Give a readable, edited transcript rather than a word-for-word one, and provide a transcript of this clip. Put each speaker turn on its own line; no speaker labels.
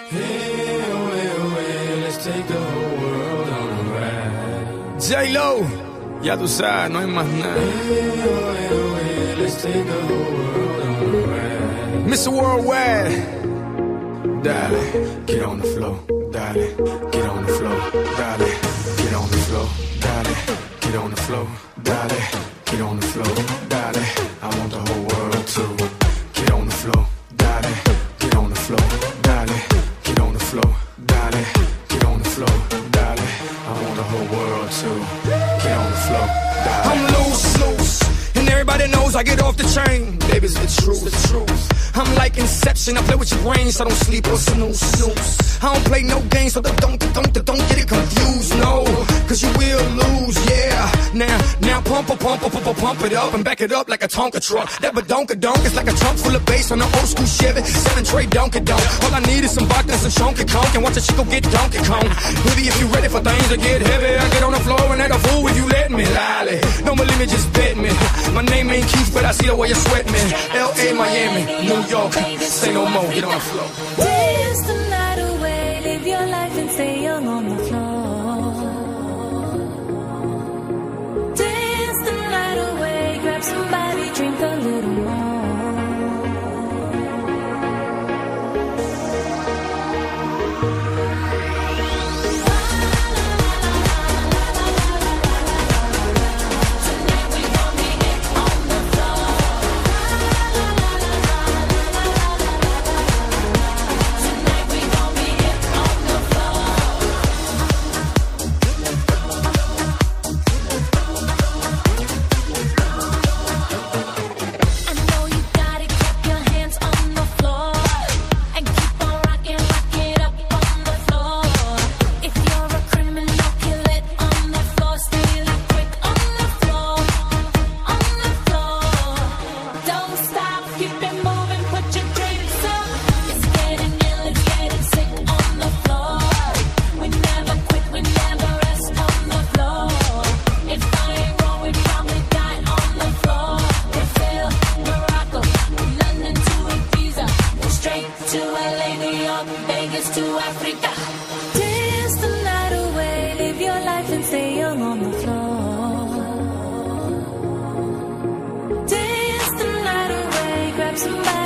Hey, oh, hey, oh, hey, let's take the whole world on a ride.
J-Lo, ya tú sabes, no hay más nada.
Hey, oh, hey, oh, hey, let's take the whole world on a ride.
Mr. Worldwide,
Dale, get on the floor. Dale, get on the floor. Dale, get on the floor. Dale, get on the floor. Dale, get on the floor. Dale, I want the whole world to get on the floor. Dale, get on the floor. Dale, get on the floor. Dale, get on the floor. Dale, I want the whole world to get on the floor. Dale.
I'm loose, and everybody knows I get off the chain. Baby's the truth. I'm like Inception, I play with your brain, so don't sleep or snooze. I don't play no games, so don't get it confused, no. Cause you will lose, yeah. Now pump it up and back it up like a Tonka truck. That badonka-donk is like a trunk full of bass on an old school Chevy 7-tray Donkey-Donk. All I need is some vodka and some chunky conk, and watch a chico get Donkey Kong. Baby, if you ready for things to get heavy, I get on the floor and act a fool if you let me. Lolly, don't believe me, just bet me. My name ain't Keith, but I see the way you sweat me. L.A., Miami, New York, say no more, get on the floor.
Dance the night away, live your life and stay young on the floor. Dance the night away, grab somebody, drink a little more. To LA, New York, Vegas to Africa. Dance the night away, live your life and stay young on the floor. Dance the night away, grab somebody.